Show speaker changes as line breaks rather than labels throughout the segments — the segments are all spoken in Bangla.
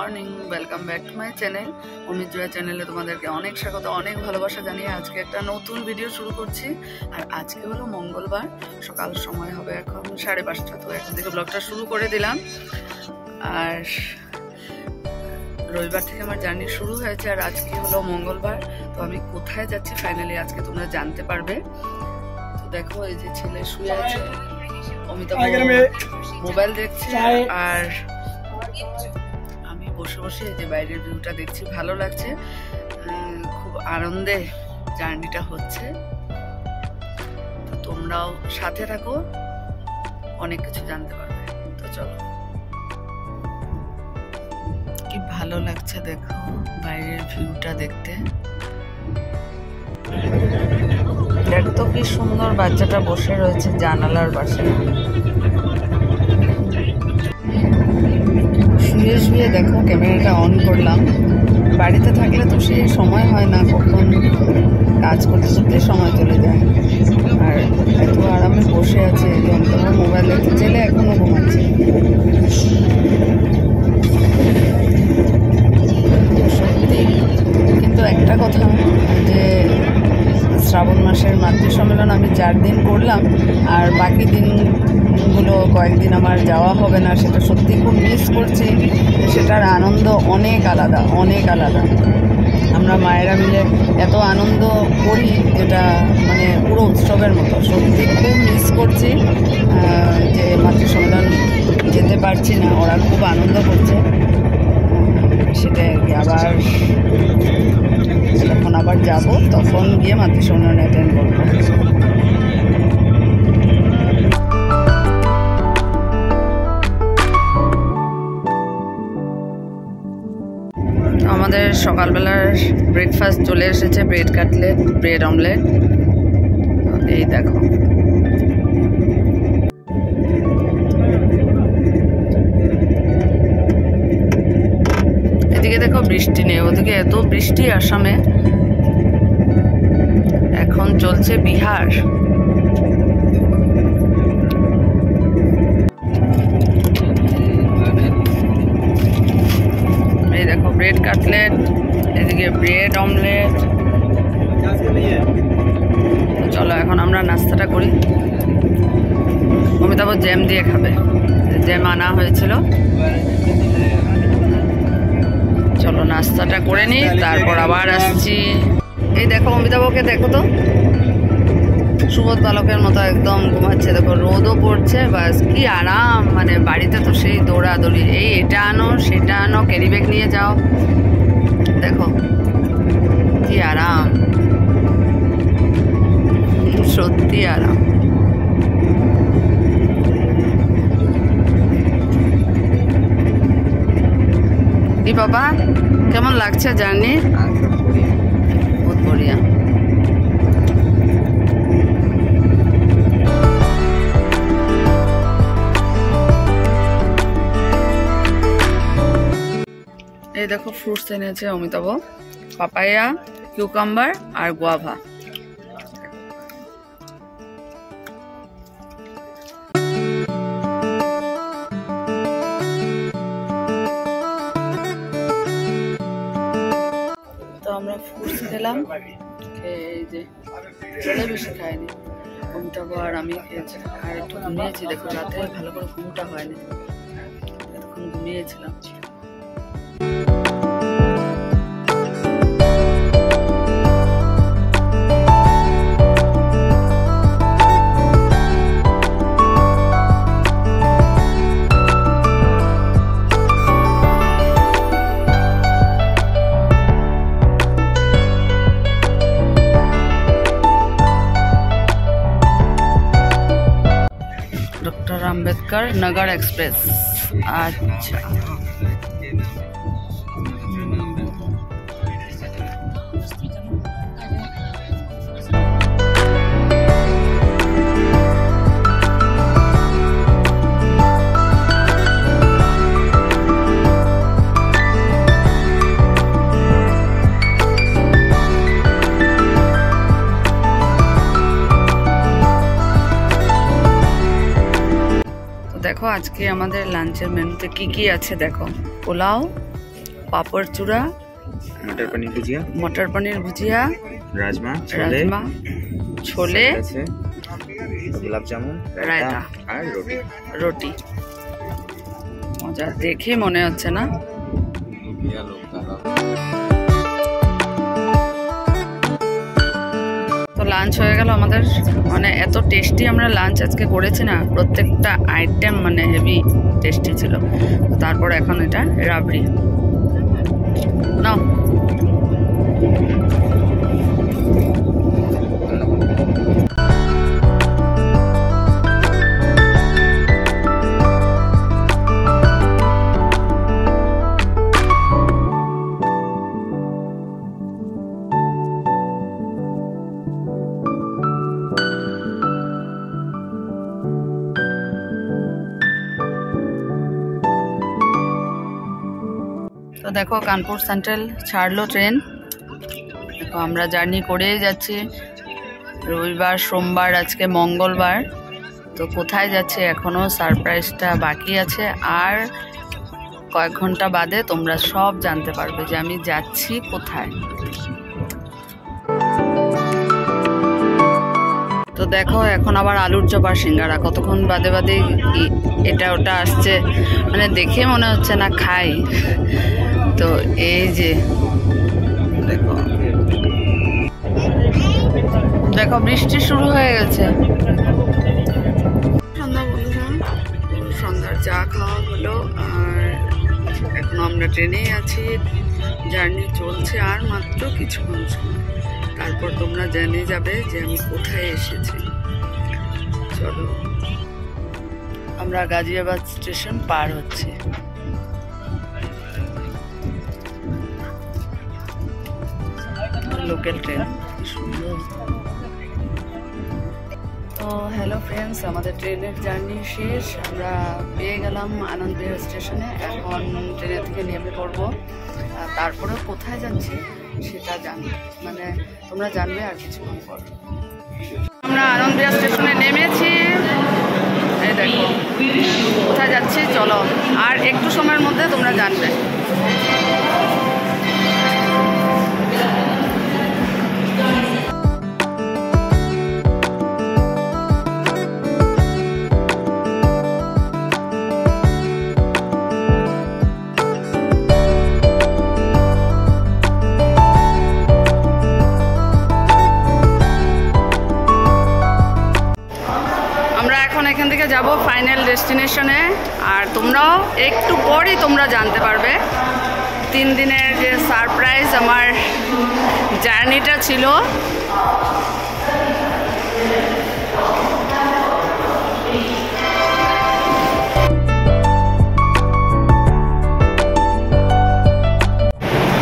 Morning, welcome back to my channel. Amit Jaya চ্যানেলে তোমাদেরকে অনেক স্বাগত, অনেক ভালোবাসা জানিয়ে আজকে একটা নতুন ভিডিও শুরু করছি। আর আজকে হলো মঙ্গলবার, সকাল সময় হবে এখন 5:30। তো এখন থেকে ব্লগটা শুরু করে দিলাম। আর রবিবার থেকে আমার জার্নি শুরু হয়েছে, আর আজকে হলো মঙ্গলবার। তো আমি কোথায় যাচ্ছি ফাইনালি আজকে তোমরা জানতে পারবে। তো দেখো, এই যে ছেলে শুয়ে আছে, অমিতাভ মোবাইল দেখছে, আর আমি বসে বসে এই যে বাইরের ভিউটা দেখছি, ভালো লাগছে। খুব আনন্দে জার্নিটা হচ্ছে। তো তোমরাও সাথে থাকো, অনেক কিছু জানতে পারবে। তো চলো, কি ভালো লাগছে দেখো বাইরের ভিউটা দেখতে। দেখো তো কি সুন্দর, বাচ্চাটা বসে রয়েছে জানালার পাশে, শুয়ে শুয়ে। দেখো ক্যামেরাটা অন করলাম। বাড়িতে থাকলে তো সেই সময় হয় না, কখন কাজ করতে করতে সময় চলে যায়। আর এত আরামে বসে আছে, যন্ত্রণা মোবাইল দেখতে, ছেলে এখনো ঘুমাচ্ছে। সত্যি কিন্তু একটা কথা, যে শ্রাবণ মাসের মাতৃ সম্মেলন আমি 4 দিন করলাম, আর বাকি দিনগুলো কয়েকদিন আমার যাওয়া হবে না। সেটা সত্যি খুব মিস করছি। সেটার আনন্দ অনেক আলাদা, অনেক আলাদা। আমরা মায়েরা মিলে এত আনন্দ করি, যেটা মানে পুরো উৎসবের মতো। সত্যি খুব মিস করছি যে মাতৃ সম্মেলন যেতে পারছি না। ওরা খুব আনন্দ করছে, সেটাই আর কি। আবার যখন আবার যাব, তখন গিয়ে মাতৃ সম্মেলন অ্যাটেন্ড করবো। আমাদের সকালবেলার ব্রেকফাস্ট চলে এসেছে, ব্রেড কাটলেট, ব্রেড অমলেট। এই দেখো, এদিকে দেখো বৃষ্টি নেই, ওদিকে এত বৃষ্টি আসামে। এখন চলছে বিহার। এই দেখো ব্রেড কাটলেট, এদিকে ব্রেড অমলেট। চলো এখন আমরা নাস্তাটা করি। অমিতাভ জ্যাম দিয়ে খাবে, জ্যাম আনা হয়েছিল। চলো নাস্তাটা করে নিই, তারপর আবার আসছি। এই দেখো অমিতাভকে, দেখো তো সুবোধ বালকের মতো একদম ঘুমাচ্ছে। দেখো রোদও পড়ছে, বাস কি আরাম। মানে বাড়িতে তো সেই দৌড়াদৌড়ি, এই এটা আনো সেটা আনো, ক্যারি ব্যাগ নিয়ে যাও। দেখো কি আরাম, সত্যি আরাম। কি বাবা, কেমন লাগছে জার্নি? বহুত বঢ়িয়া। এই দেখো ফ্রুটস এনেছে অমিতাভ, পাপায়া, কিউকাম্বার আর গুয়াভা। তো আমরা ফ্রুটস খেলাম, এই যে ছেলে বেশি খায়নি, অমিতাভ আর আমি খেয়েছি। আর একটু ঘুমিয়েছি। দেখো রাতে ভালো করে ঘুমটা হয়নি, এতক্ষণ ঘুমিয়েছিলাম। डॉक्टर आम्बेडकर नगर एक्सप्रेस। अच्छा, দেখো আজকে আমাদের লাঞ্চের মেনুতে কি কি আছে। দেখো পোলাও, পাপড় চূড়া, মটর পনির ভুজিয়া, রাজমা, ছোলে,
গোলাপ জামুন,
রায়তা
আর
রুটি। মজা দেখে মনে হচ্ছে না? তো লাঞ্চ হয়ে গেল আমাদের, মানে এত টেস্টি আমরা লাঞ্চ আজকে করেছি না, প্রত্যেকটা আইটেম মানে হেভি টেস্টি ছিল। তারপর এখন এটা রাবড়ি নাও। তো দেখো কানপুর সেন্ট্রাল ছাড়লো ট্রেন। দেখো আমরা জার্নি করেই যাচ্ছি, রবিবার সোমবার আজকে মঙ্গলবার। তো কোথায় যাচ্ছে এখনও সারপ্রাইজটা বাকি আছে, আর কয়েক ঘন্টা বাদে তোমরা সব জানতে পারবে যে আমি যাচ্ছি কোথায়। তো দেখো এখন আবার আলুর চপ আর সিঙ্গারা, কতক্ষণ বাদে বাদে এটা ওটা আসছে, মানে দেখে মনে হচ্ছে না খাই। তো এই যে দেখো দেখো বৃষ্টি শুরু হয়ে গেছে। সন্ধ্যার চা খাওয়া হলো, আর এখন আমরা ট্রেনেই আছি, জার্নি চলছে আর মাত্র কিছুক্ষণ সময়, তারপর তোমরা জেনে যাবে যে আমি কোথায় এসেছি। চলো আমরা গাজিয়াবাদ স্টেশন পার হচ্ছি। লোকাল ট্রেন সুন্দর। তো হ্যালো ফ্রেন্ডস, আমাদের ট্রেনের জার্নি শেষ, আমরা পেয়ে গেলাম আনন্দবিহার স্টেশনে। এখন ট্রেনের থেকে নেমে পড়বো, তারপরে কোথায় যাচ্ছি সেটা মানে তোমরা জানবে আর কিছুক্ষণ পর। আমরা আনন্দবিহার স্টেশনে নেমেছি, এই দেখো কোথায় যাচ্ছি, চলো আর একটু সময়ের মধ্যে তোমরা জানবে। এখান থেকে যাব ফাইনাল ডেস্টিনেশনে, আর তোমরাও একটু পরই তোমরা জানতে পারবে 3 দিনের যে সারপ্রাইজ আমার জার্নিটা ছিল।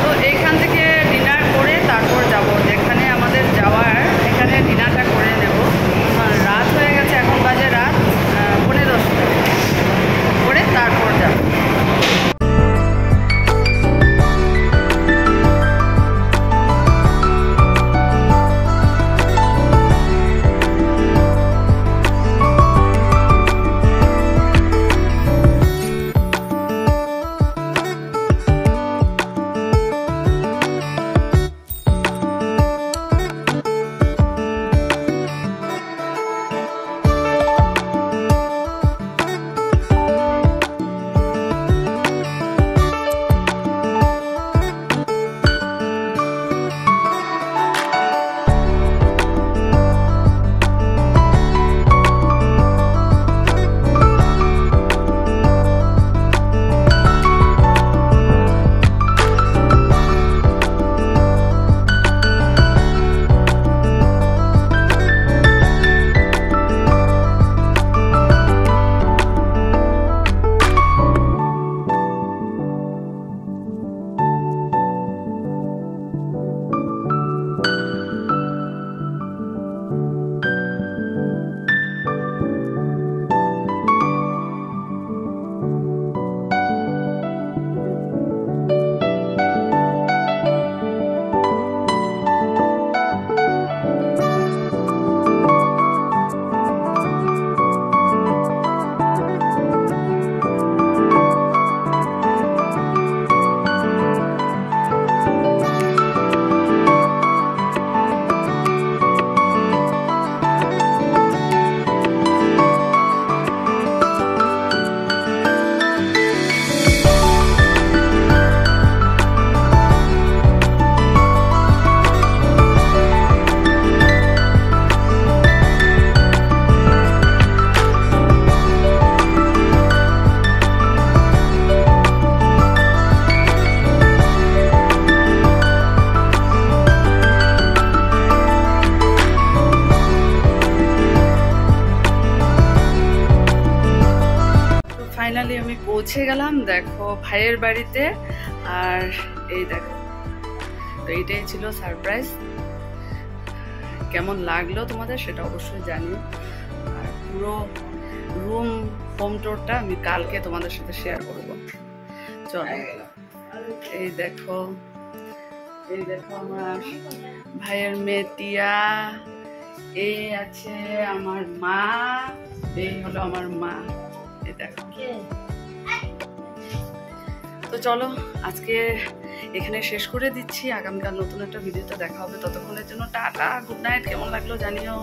তো এখান থেকে ডিনার করে তারপর যাব যেখানে আমাদের যাওয়ার, এখানে ডিনারটা করে নেব। রাত হয়ে গেছে, এখন বাজে রাত 10:30 করে তারপর যাব। পৌঁছে গেলাম দেখো ভাইয়ের বাড়িতে। আর এই দেখো, তো এইটাই ছিল সারপ্রাইজ। কেমন লাগলো তোমাদের সেটা অবশ্যই জানিও। আর পুরো হোম টুরটা আমি কালকে তোমাদের সাথে শেয়ার করব। চলো, এই দেখো আমার ভাইয়ের মেয়ে টিয়া, এই আছে আমার মা, এই হলো আমার মা, এই দেখো। তো চলো আজকে এখানে শেষ করে দিচ্ছি। আগামীকাল নতুন একটা ভিডিওতে দেখা হবে। ততক্ষণের জন্য টাটা, গুড নাইট। কেমন লাগলো জানিও।